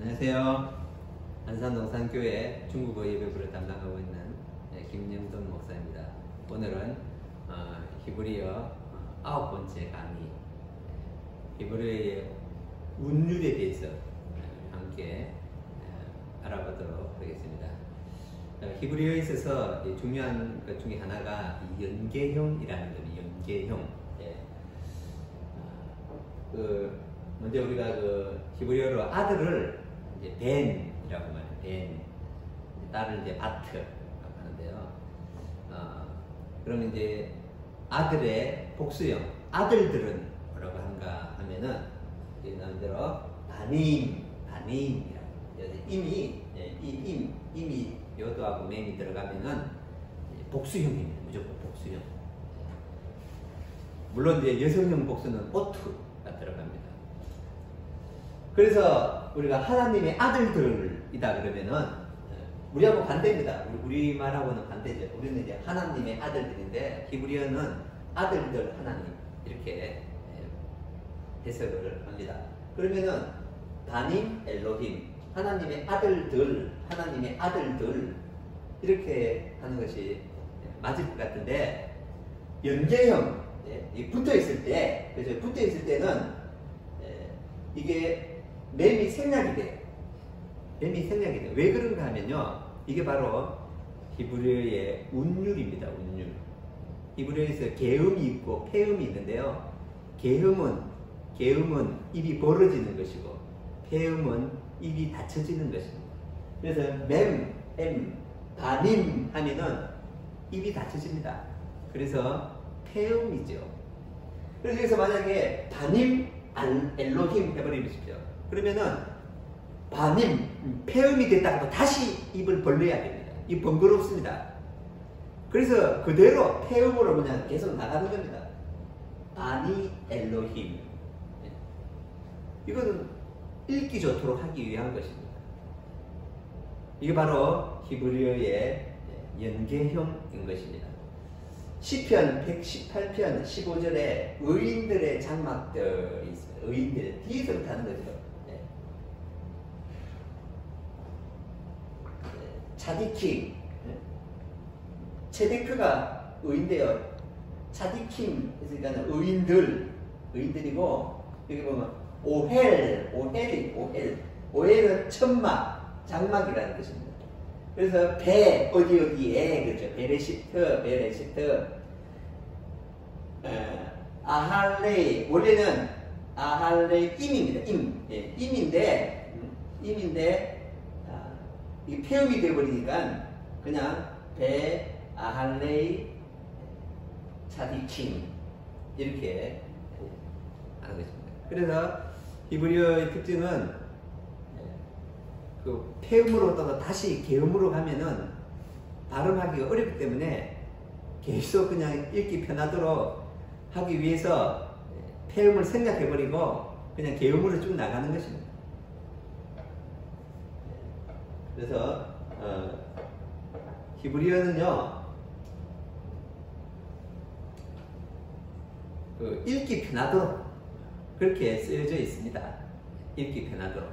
안녕하세요. 안산농산교회 중국어 예배부를 담당하고 있는 김영돈 목사입니다. 오늘은 히브리어 9번째 강의, 히브리어의 운율에 대해서 함께 알아보도록 하겠습니다. 히브리어에 있어서 중요한 것 중에 하나가 연계형이라는 겁니다. 연계형. 먼저 우리가 히브리어로 아들을 이제 벤이라고 말해요. 벤. 딸을 이제 바트라고 하는데요. 그러면 이제 아들의 복수형, 아들들은 뭐라고 한가 하면은 나름대로 바님이라고. 이미 요도하고 멘이 들어가면은 복수형입니다. 무조건 복수형. 물론 이제 여성형 복수는 오투가 들어갑니다. 그래서 우리가 하나님의 아들들이다 그러면은 우리하고 반대입니다. 우리말하고는 반대죠. 우리는 이제 하나님의 아들들인데 히브리어는 아들들 하나님 이렇게 해석을 합니다. 그러면은 바님 엘로힘 하나님의 아들들 이렇게 하는 것이 맞을 것 같은데 연계형 붙어 있을 때 그래서 붙어 있을 때는 이게 맴이 생략이 돼요. 왜 그런가 하면요. 이게 바로 히브리어의 운율입니다. 운율. 히브리어에서 계음이 있고 폐음이 있는데요. 계음은 입이 벌어지는 것이고 폐음은 입이 닫혀지는 것입니다. 그래서 바님 하면은 입이 닫혀집니다. 그래서 폐음이죠. 그래서 여기서 만약에 바님 엘로힘 해버리십시오. 그러면은 바님 폐음이 됐다가도 다시 입을 벌려야 됩니다. 이 번거롭습니다. 그래서 그대로 폐음으로 그냥 계속 나가는 겁니다. 바니 엘로힘. 이거는 읽기 좋도록 하기 위한 것입니다. 이게 바로 히브리어의 연계형인 것입니다. 시편 118편 15절에 의인들의 장막들이 있습니다. 의인들 뒤에서부터 하는 거죠. 차디킴, 체데크가 의인데요. 차디킴, 그러니까 의인들이고 여기 보면 오헬은 천막, 장막이라는 뜻입니다. 그래서 어디에 그렇죠. 베레시트, 아할레이 원래는 아할레임입니다. 임인데 이 폐음이 되어버리니까 그냥 아할레이 차디킴 이렇게 하는 것입니다. 그래서 히브리어의 특징은 그 폐음으로 다시 계음으로 가면은 발음하기가 어렵기 때문에 계속 그냥 읽기 편하도록 하기 위해서 폐음을 생략해버리고 그냥 계음으로 쭉 나가는 것입니다. 그래서 히브리어는요 읽기 편하도록 그렇게 쓰여져 있습니다. 읽기 편하도록.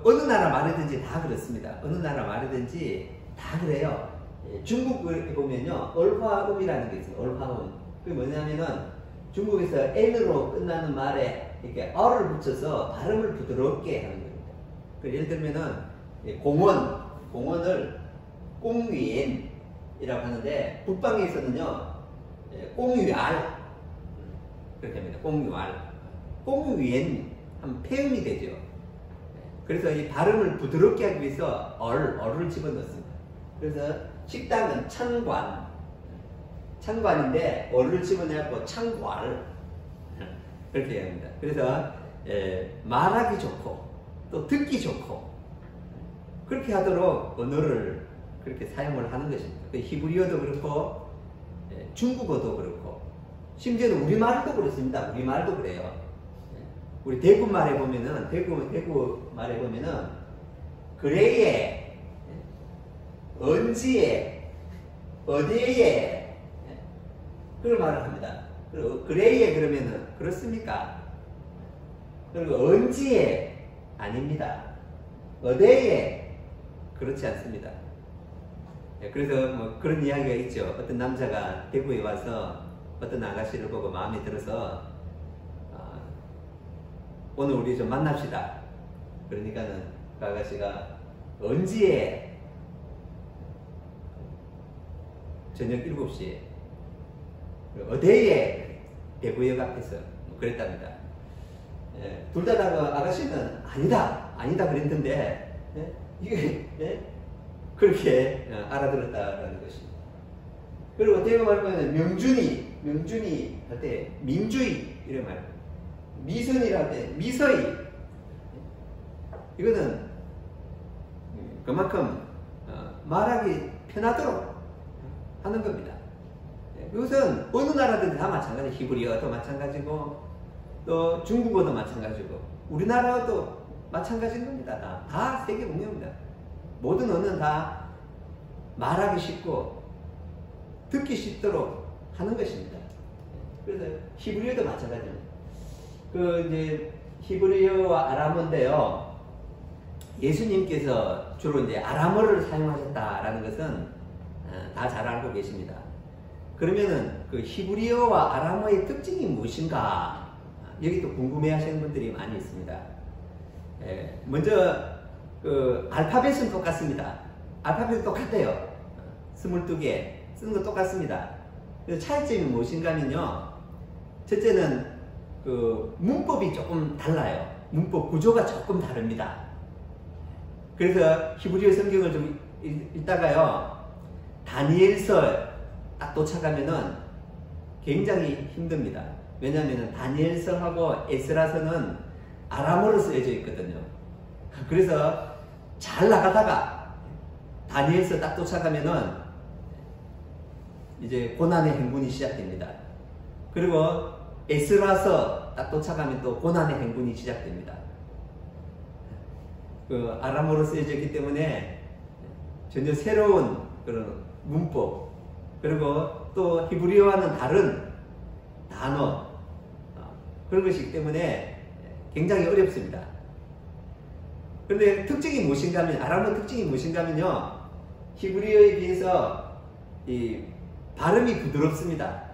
어느 나라 말이든지 다 그렇습니다. 어느 나라 말이든지 다 그래요. 중국을 보면요 얼화음이라는 게 있어요. 얼화음. 그게 뭐냐면은 중국에서 N으로 끝나는 말에 이렇게 어를 붙여서 발음을 부드럽게 하는 겁니다. 예를 들면은 공원을 꽁위엔이라고 하는데 북방에서는요 꽁위알 그렇게 합니다. 꽁위엔 하면 폐음이 되죠. 그래서 이 발음을 부드럽게 하기 위해서 얼을 집어넣습니다. 그래서 식당은 창관인데 얼을 집어넣고 창괄 그렇게 합니다. 그래서 말하기 좋고 또 듣기 좋고 그렇게 하도록 언어를 그렇게 사용을 하는 것입니다. 히브리어도 그렇고 중국어도 그렇고 심지어는 우리말도 그렇습니다. 우리말도 그래요. 우리 대구 말에 보면은 대구 말에 보면은 그래에 언지에 어디에 그런 말을 합니다. 그래에 그러면은 그렇습니까? 그리고 언지에 아닙니다. 어디에 그렇지 않습니다. 그래서 뭐 그런 이야기가 있죠. 어떤 남자가 대구에 와서 어떤 아가씨를 보고 마음에 들어서 오늘 우리 좀 만납시다. 그러니까는 그 아가씨가 언지에 저녁 7시에 어디에 대구역 앞에서 뭐 그랬답니다. 둘 다 그 아가씨는 아니다 그랬는데 이게 그렇게 알아들었다라는 것입니다. 그리고 대구 말고는 명준이 할 때 민주이 이런 말, 미선이라 할 때 미서이, 이거는 그만큼 말하기 편하도록 하는 겁니다. 이것은 어느 나라든지 다 마찬가지, 히브리어도 마찬가지고 또 중국어도 마찬가지고 우리나라도 마찬가지인 겁니다. 다 세계 공용입니다. 모든 언어는 다 말하기 쉽고 듣기 쉽도록 하는 것입니다. 그래서 히브리어도 마찬가지입니다. 그 이제 히브리어와 아람어인데요. 예수님께서 주로 이제 아람어를 사용하셨다라는 것은 다 잘 알고 계십니다. 그러면은 그 히브리어와 아람어의 특징이 무엇인가? 여기 또 궁금해하시는 분들이 많이 있습니다. 먼저 그 알파벳은 똑같습니다. 알파벳은 똑같아요. 22개 쓰는 거 똑같습니다. 그래서 차이점이 무엇인가면요. 첫째는 그 문법이 조금 달라요. 문법 구조가 조금 다릅니다. 그래서 히브리어 성경을 좀 읽다가요, 다니엘서 딱 도착하면은 굉장히 힘듭니다. 왜냐하면 다니엘서하고 에스라서는 아람어로 쓰여져 있거든요. 그래서 잘 나가다가 다니엘서 딱 도착하면은 이제 고난의 행군이 시작됩니다. 그리고 에스라서 딱 도착하면 또 고난의 행군이 시작됩니다. 그 아람어로 쓰여져 있기 때문에 전혀 새로운 그런 문법, 그리고 또 히브리어와는 다른 단어, 그런 것이기 때문에 굉장히 어렵습니다. 그런데 특징이 무엇인가 하면, 아람어 특징이 무엇인가 하면요, 히브리어에 비해서 이 발음이 부드럽습니다.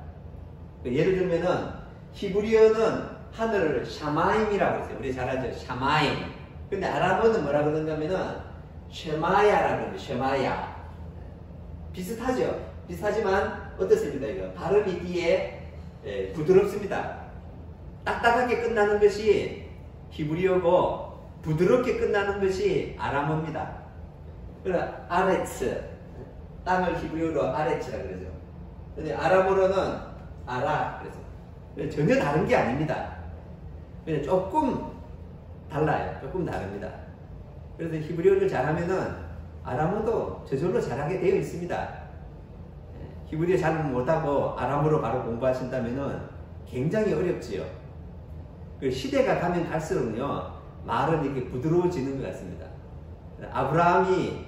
예를 들면은 히브리어는 하늘을 샤마임이라고 했어요. 우리 잘 알죠? 샤마임. 근데 아람어는 뭐라 그러는가 하면은 쉐마야라고 해요. 쉐마야. 비슷하죠? 비슷하지만 어떻습니까? 이거 발음이 뒤에 부드럽습니다. 딱딱하게 끝나는 것이 히브리어고 부드럽게 끝나는 것이 아람어입니다. 그래서 아레츠, 땅을 히브리어로 아레츠라고 그러죠. 근데 아람어로는 아라 그래서 전혀 다른 게 아닙니다. 그냥 조금 달라요. 조금 다릅니다. 그래서 히브리어를 잘하면은 아람어도 저절로 잘하게 되어 있습니다. 히브리어 잘 못하고 아람어로 바로 공부하신다면은 굉장히 어렵지요. 그 시대가 가면 갈수록요, 말은 이렇게 부드러워지는 것 같습니다. 아브라함이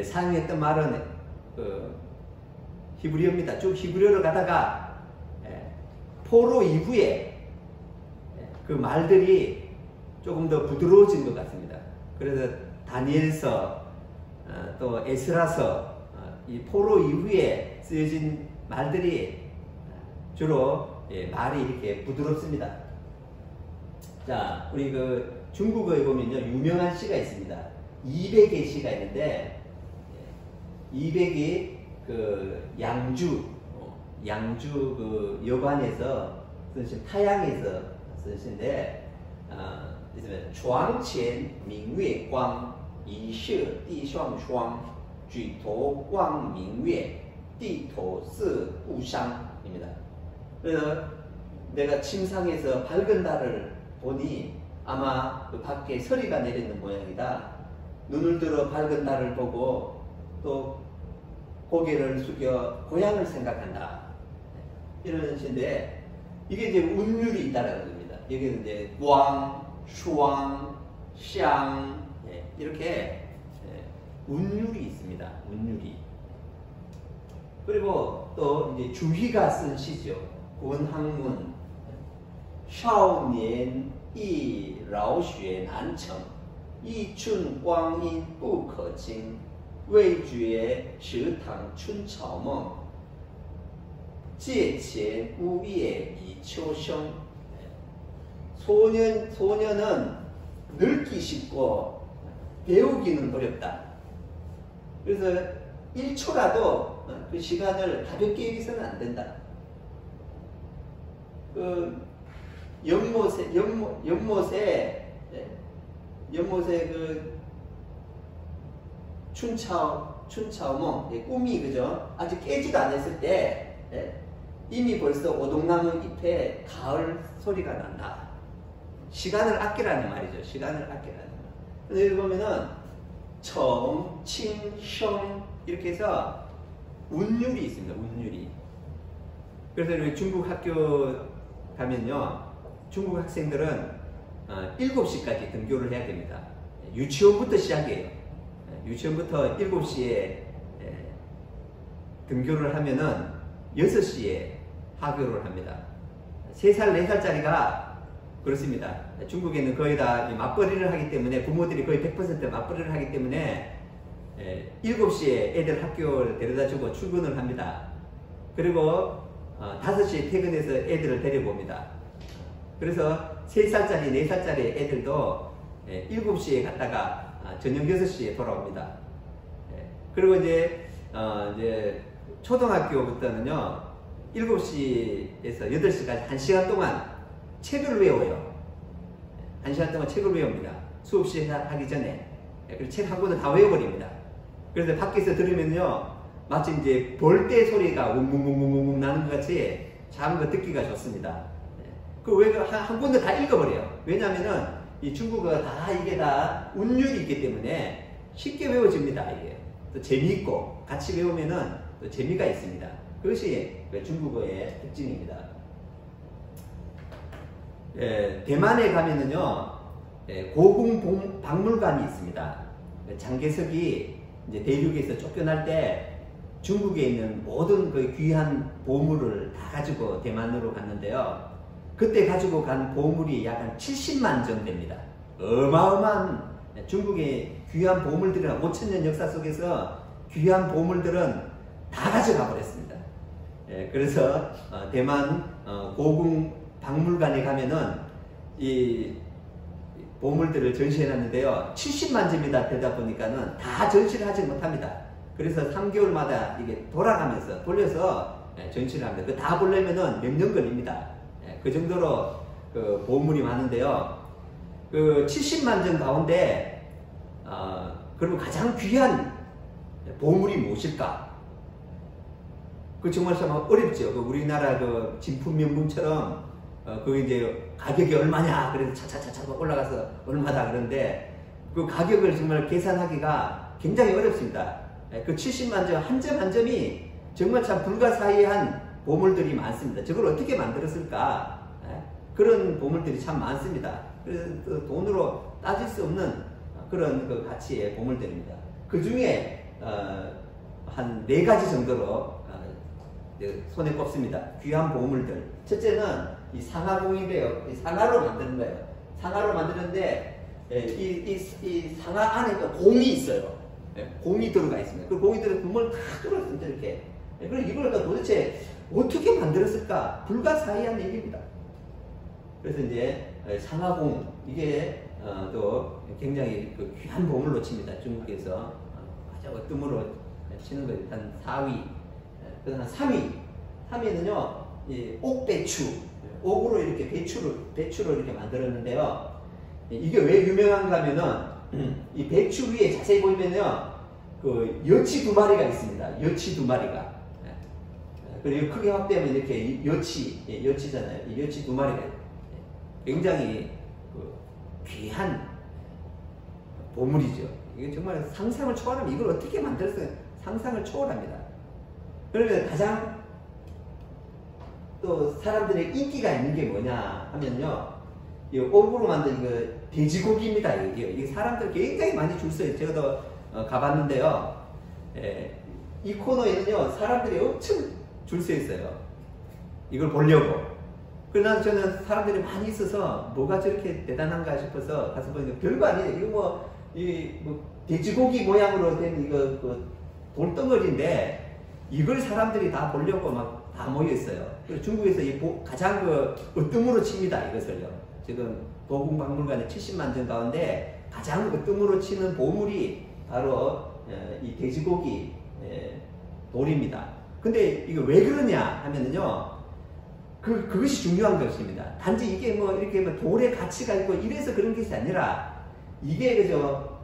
사용했던 말은 그 히브리어입니다. 쭉 히브리어로 가다가 포로 이후에 그 말들이 조금 더 부드러워진 것 같습니다. 그래서 다니엘서, 또 에스라서, 이 포로 이후에 쓰여진 말들이 주로 말이 이렇게 부드럽습니다. 자, 우리 그 중국어에 보면요, 유명한 시가 있습니다. 200의 시가 있는데, 200이 그 양주 그 여관에서 쓰신, 타양에서 쓰신데, 있으면 床前明月光，疑是地上霜，举头望明月，地头色不伤입니다. 그래서 내가 침상에서 밝은 달을 보니 아마 그 밖에 서리가 내리는 모양이다. 눈을 들어 밝은 달을 보고 또 고개를 숙여 고향을 생각한다. 이런 시인데, 이게 이제 운율이 있다라는 겁니다. 여기는 이제 왕, 슈왕, 샹, 이렇게 운율이 있습니다. 운율이. 그리고 또 이제 주희가 쓴 시죠. 권학문, 少年忆以饶学难成，一寸光阴不可经，未觉池塘春草梦，阶前呜咽已秋声。 소년은 늙기 쉽고 배우기는 어렵다. 그래서 1초라도 그 시간을 가볍게 여기서는 안 된다. 그 연못에 그 춘차오몽 꿈이 그죠? 아직 깨지도 않았을 때 이미 벌써 오동나무 잎에 가을 소리가 난다. 시간을 아끼라는 말이죠. 시간을 아끼라는 말. 근데 여기 보면은 청, 칭, 성 이렇게 해서 운율이 있습니다. 운율이. 그래서 여기 중국 학교 가면요, 중국 학생들은 7시까지 등교를 해야 됩니다. 유치원부터 시작이에요. 유치원부터 7시에 등교를 하면은 6시에 하교를 합니다. 3살, 4살짜리가 그렇습니다. 중국에는 거의 다 맞벌이를 하기 때문에 부모들이 거의 100% 맞벌이를 하기 때문에 7시에 애들 학교를 데려다 주고 출근을 합니다. 그리고 5시에 퇴근해서 애들을 데려봅니다. 그래서 3살짜리, 4살짜리 애들도 7시에 갔다가 저녁 6시에 돌아옵니다. 그리고 이제 초등학교부터는요, 7시에서 8시까지 1시간 동안 책을 외워요. 1시간 동안 책을 외웁니다. 수업 시작하기 전에. 그리고 책 한 권을 다 외워버립니다. 그래서 밖에서 들으면요, 마치 이제 벌떼 소리가 웅웅웅웅웅 나는 것 같이 작은 거 듣기가 좋습니다. 그 왜 한 권도 다 읽어버려요. 왜냐하면은 이 중국어가 다 이게 다 운율이 있기 때문에 쉽게 외워집니다. 이게 또 재미있고 같이 외우면은 또 재미가 있습니다. 그것이 중국어의 특징입니다. 대만에 가면은요, 고궁 박물관이 있습니다. 장개석이 이제 대륙에서 쫓겨날 때 중국에 있는 모든 그 귀한 보물을 다 가지고 대만으로 갔는데요. 그때 가지고 간 보물이 약 한 70만 점 됩니다. 어마어마한 중국의 귀한 보물들이나 5000년 역사 속에서 귀한 보물들은 다 가져가 버렸습니다. 그래서 대만 고궁 박물관에 가면은 이 보물들을 전시해 놨는데요. 70만 점이 다 되다 보니까는 다 전시를 하지 못합니다. 그래서 3개월마다 이게 돌아가면서 돌려서 전시를 합니다. 그 다 보려면은 몇 년 걸립니다. 그 정도로 그 보물이 많은데요. 그 70만 점 가운데 그리고 가장 귀한 보물이 무엇일까? 그 정말 참 어렵죠. 그 우리나라 그 진품명품처럼 그 이제 가격이 얼마냐 그래서 차차차차 올라가서 얼마다 그런데 그 가격을 정말 계산하기가 굉장히 어렵습니다. 그 70만 점 한 점 한 점이 정말 참 불가사의한 보물들이 많습니다. 저걸 어떻게 만들었을까? 그런 보물들이 참 많습니다. 그래서 돈으로 따질 수 없는 그런 그 가치의 보물들입니다. 그 중에 한 4가지 정도로 손에 꼽습니다. 귀한 보물들. 첫째는 이 상하공인데요. 이 상하로 만드는 거예요. 상하로 만드는데 이 상하 안에 공이 있어요. 공이 들어가 있습니다. 그 공이 들어가 구멍을 다 뚫었습니다. 이렇게. 그리고 이걸 도대체 어떻게 만들었을까? 불가사의한 얘기입니다. 그래서 이제 상하공 이게 또 굉장히 그 귀한 보물로 칩니다. 중국에서 가장 어뜸으로 치는 거 일단 4위, 그다음 3위는요 이 옥배추, 옥으로 이렇게 배추로 이렇게 만들었는데요. 이게 왜 유명한가 하면은 이 배추 위에 자세히 보면요 그 여치 2마리가 있습니다. 여치 2마리가. 그리고 크게 확대하면 이렇게 여치잖아요. 이 여치 2마리가 굉장히 그 귀한 보물이죠. 이게 정말 상상을 초월합니다. 이걸 어떻게 만들었어요? 상상을 초월합니다. 그러면 가장 또 사람들의 인기가 있는 게 뭐냐 하면요, 이 옥으로 만든 그 돼지고기입니다. 이게 사람들 굉장히 많이 줄 서요. 제가 더 가봤는데요. 이 코너에는요 사람들이 엄청 줄 서 있어요. 이걸 보려고. 그러나 저는 사람들이 많이 있어서 뭐가 저렇게 대단한가 싶어서 가서 보니까 별거 아니에요. 이거 뭐 돼지고기 모양으로 된 이거 그 돌덩어리인데 이걸 사람들이 다 보려고 막 다 모여 있어요. 중국에서 가장 그 으뜸으로 칩니다. 이것을요. 지금 도궁박물관에 70만 점 가운데 가장 으뜸으로 치는 보물이 바로 이 돼지고기 돌입니다. 근데 이거 왜 그러냐 하면은요, 그것이 중요한 것입니다. 단지 이게 뭐 이렇게 뭐 돌의 가치가 있고 이래서 그런 것이 아니라 이게 그저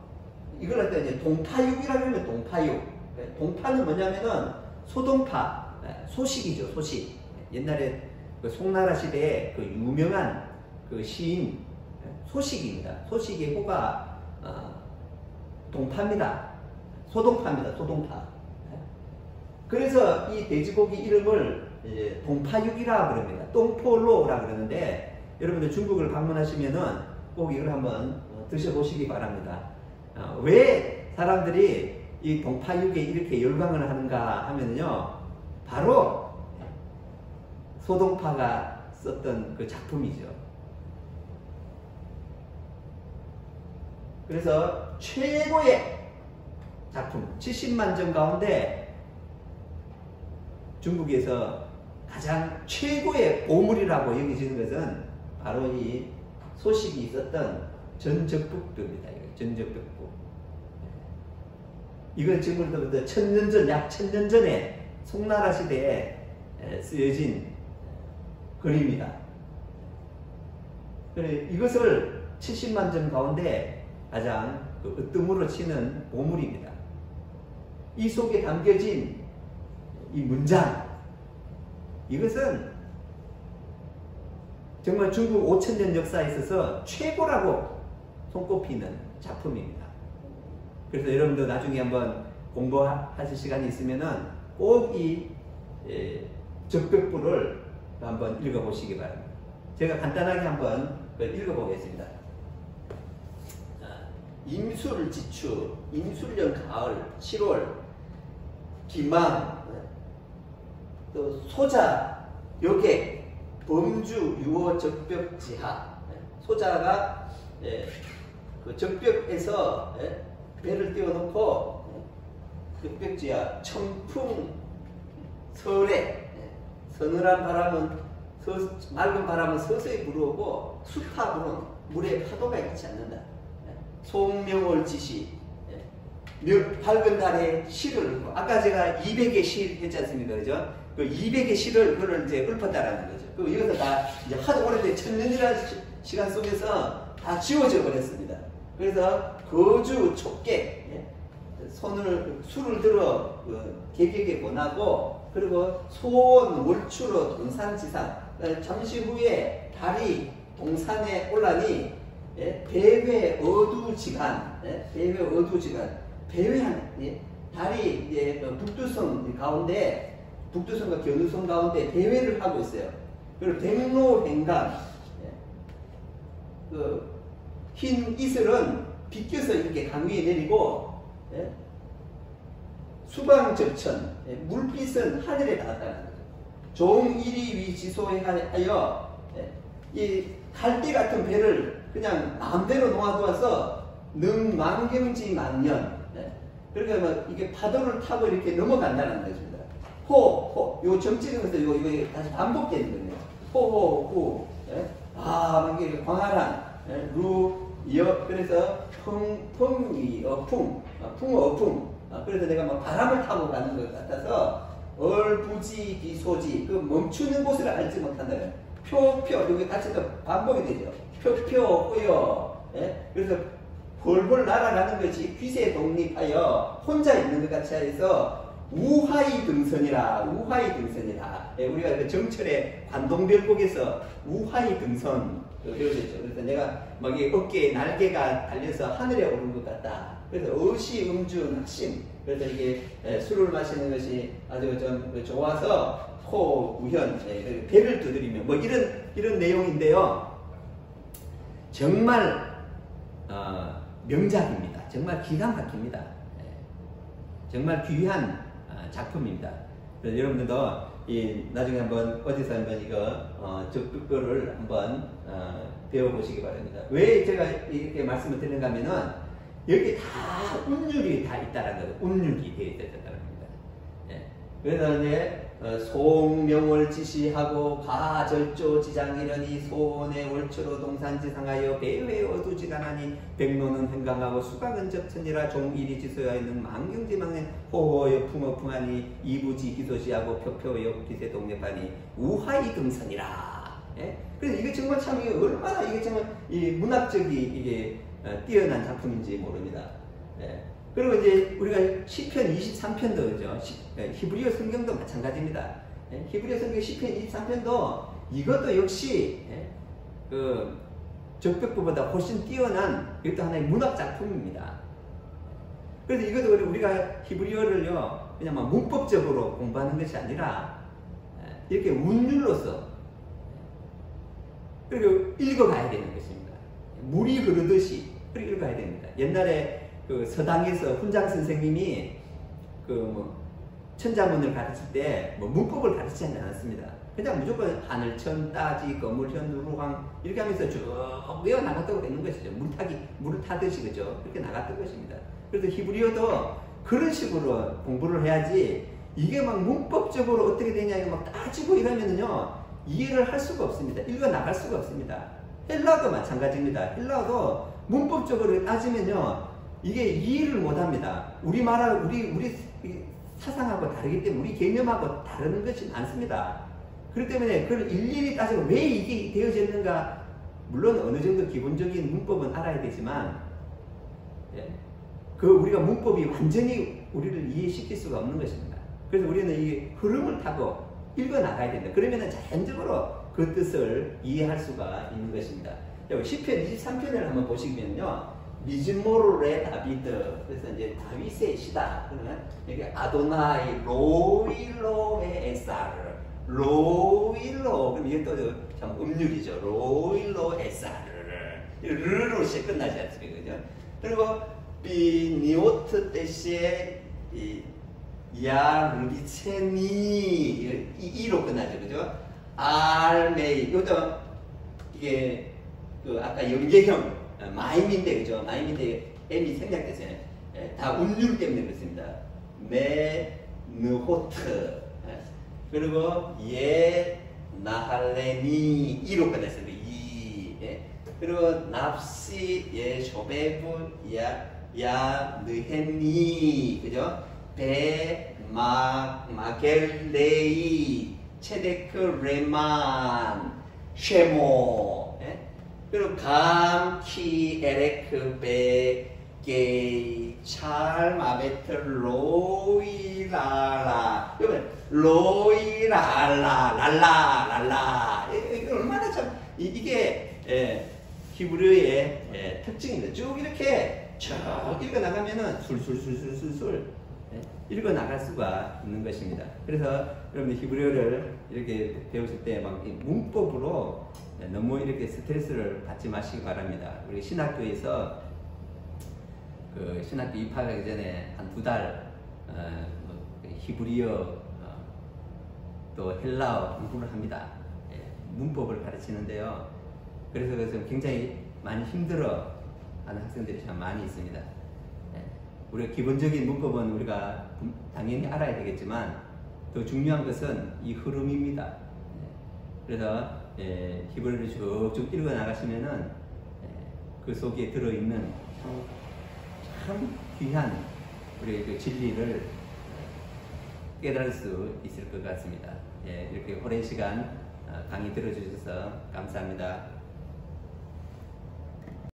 이걸 갖다 이제 동파육이라고 하면 동파육. 동파는 뭐냐면은 소동파, 소식이죠, 소식. 옛날에 그 송나라 시대에 그 유명한 그 시인 소식입니다. 소식의 호가 동파입니다. 소동파입니다. 소동파. 그래서 이 돼지고기 이름을 이제 동파육이라 그럽니다. 똥포로라 그러는데 여러분들 중국을 방문하시면은 꼭 이걸 한번 드셔보시기 바랍니다. 왜 사람들이 이 동파육에 이렇게 열광을 하는가 하면요, 바로 소동파가 썼던 그 작품이죠. 그래서 최고의 작품 70만 점 가운데 중국에서 가장 최고의 보물이라고 여겨지는 것은 바로 이 소식이 있었던 전적북도입니다. 전적북도. 이건 지금부터 천년 전, 약 1000년 전에 송나라 시대에 쓰여진 글입니다. 그래, 이것을 70만 점 가운데 가장 으뜸으로 치는 보물입니다. 이 속에 담겨진 이 문장, 이것은 정말 중국 5000년 역사에 있어서 최고라고 손꼽히는 작품입니다. 그래서 여러분도 나중에 한번 공부하실 시간이 있으면은 꼭 이 적벽부를 한번 읽어보시기 바랍니다. 제가 간단하게 한번 읽어보겠습니다. 임술지추, 임술년 가을, 7월, 기망, 또 소자, 여객, 범주, 유어, 적벽, 지하. 소자가 그 적벽에서 배를 띄워놓고 적벽지하, 청풍, 설에, 서늘한 바람은 맑은 바람은 서서히 불어오고 수타 부는 물에 파도가 있지 않는다. 송명월 지시, 밝은 달에 실을, 아까 제가 200의 실 했지 않습니까? 그죠? 그 200의 실을 그걸 이제 읊었다라는 거죠. 그 이것을 다 이제 하도 오래된 천년이라는 시간 속에서 다 지워져 버렸습니다. 그래서 거주 촉객, 술을 들어 개격에 권하고, 그리고 소원 월추로 동산지상, 잠시 후에 달이 동산에 올라니 배회 어두지간, 배회 어두지간, 배회한 달이 이제 북두성 가운데, 북두성과 견우성 가운데 대회를 하고 있어요. 그리고 백로행강, 그 흰 이슬은 비껴서 이렇게 강 위에 내리고, 수방적천, 물빛은 하늘에 닿았다는 거죠. 종일이 위지소하여 이 갈대 같은 배를 그냥 마음대로 놓아두어서 능망경지만년, 그러니까 뭐 이게 파도를 타고 이렇게 넘어간다는 것입니다. 요 정치는 것도 이거 다시 반복되는 거예요. 후, 막 이게 광활한, 그래서 풍이 어풍, 풍어풍. 그래서 내가 막 바람을 타고 가는 것 같아서 얼부지 비소지, 그 멈추는 곳을 알지 못한다. 표표, 여기 같이 또 반복이 되죠. 표표, 뿌여. 그래서 홀홀 날아가는 것이 귀세 독립하여 혼자 있는 것 같이 해서 우하이 등선이라, 우하이 등선이라. 우리가 그 정철의 관동별곡에서 우하이 등선 배워졌죠. 그래서 내가 막 이 어깨에 날개가 달려서 하늘에 오른 것 같다. 그래서 어시 음주 낙심. 그래서 이게 술을 마시는 것이 아주 좀 좋아서 코 우현, 배를 두드리며 뭐 이런 내용인데요. 정말 명작입니다. 정말 기가 막힙니다. 정말 귀한 작품입니다. 그래서 여러분들도 나중에 한번 어디서 한번 이거 적극거를 한번 배워보시기 바랍니다. 왜 제가 이렇게 말씀을 드리는가 하면은 여기 다 운율이 다 있다라는 거예요. 운율이 되어 있다는 겁니다. 예. 그래서 이제 소명을 지시하고 가절조 지장이려니 소원의 월초로 동산지상하여 배외 어두지간하니 백로는 행강하고 수강은 접천이라 종일이 지소하였는 망경지망에 호호여 풍어풍하니 이부지 기소시하고 표표여 기세 동nep하니 우하이 금선이라. 예? 그래서 이게 정말 참 이게 얼마나 이게 정말 이 문학적이 이게 뛰어난 작품인지 모릅니다. 예. 그리고 이제 우리가 시편 23편도 그죠? 히브리어 성경도 마찬가지입니다. 예? 히브리어 성경 시편 23편도 이것도 역시 그 적벽부보다 훨씬 뛰어난 이것도 하나의 문학 작품입니다. 그래서 이것도 우리가 히브리어를요 그냥 막 문법적으로 공부하는 것이 아니라 이렇게 운율로서 그리고 읽어가야 되는 것입니다. 물이 흐르듯이 그렇게 읽어가야 됩니다. 옛날에 그 서당에서 훈장 선생님이 그 뭐 천자문을 가르칠 때 뭐 문법을 가르치지 않았습니다. 그냥 무조건 하늘천, 따지, 거물현, 누루황 이렇게 하면서 쭉 외워 나갔다고 되는 것이죠. 물을 타듯이 그죠? 그렇게 나갔던 것입니다. 그래서 히브리어도 그런 식으로 공부를 해야지 이게 막 문법적으로 어떻게 되냐 이거 막 따지고 이러면은요 이해를 할 수가 없습니다. 읽어 나갈 수가 없습니다. 헬라어도 마찬가지입니다. 헬라어도 문법적으로 따지면요 이게 이해를 못합니다. 우리 사상하고 다르기 때문에 우리 개념하고 다른 것이 많습니다. 그렇기 때문에 그걸 일일이 따지고 왜 이게 되어졌는가 물론 어느 정도 기본적인 문법은 알아야 되지만 그 우리가 문법이 완전히 우리를 이해시킬 수가 없는 것입니다. 그래서 우리는 이 흐름을 타고 읽어 나가야 된다. 그러면 자연적으로 그 뜻을 이해할 수가 있는 것입니다. 여기 시편 23편을 한번 보시면요. 미즈모르레 다비드 그래서 이제 다윗의 시다. 그러면 여기 아도나이 로일로의 에사르 로일로 그럼 이게 또 참 음률이죠. 로일로 에사르 르로 시 끝나지 않습니까? 그죠? 그리고 비니오트 때시에 야르비체니 이로 끝나죠. 그죠? 알메이 이것도 이게 그 아까 연계형 마임인데 그죠? 마임인데 M이 생략됐어요. 다 운율 때문에 그렇습니다. 느호트 그리고 예 나할레니 이로 끝났습니다. 이 그리고 납시 예 쇼베부 야 느헨니 그죠? 베 마겔레이 체데크 레만 쉐모 그리고 감키 에레크 베게이 찰마베트 로이라라 그러면 로이라라 랄라 이게 얼마나 참 이게 히브리어의 특징입니다. 쭉 이렇게 쭉 읽어 나가면은 술술술술술 읽어 나갈 수가 있는 것입니다. 그래서 여러분들 히브리어를 이렇게 배우실 때 막 문법으로 너무 이렇게 스트레스를 받지 마시기 바랍니다. 우리 신학교에서 그 신학교 입학하기 전에 한 2달 히브리어 또 헬라어 공부를 합니다. 문법을 가르치는데요. 그래서 굉장히 많이 힘들어 하는 학생들이 참 많이 있습니다. 우리가 기본적인 문법은 우리가 당연히 알아야 되겠지만 더 중요한 것은 이 흐름입니다. 그래서 히브리어를 쭉쭉 읽어 나가시면은 그 속에 들어있는 참 귀한 우리의 그 진리를 깨달을 수 있을 것 같습니다. 이렇게 오랜 시간 강의 들어주셔서 감사합니다.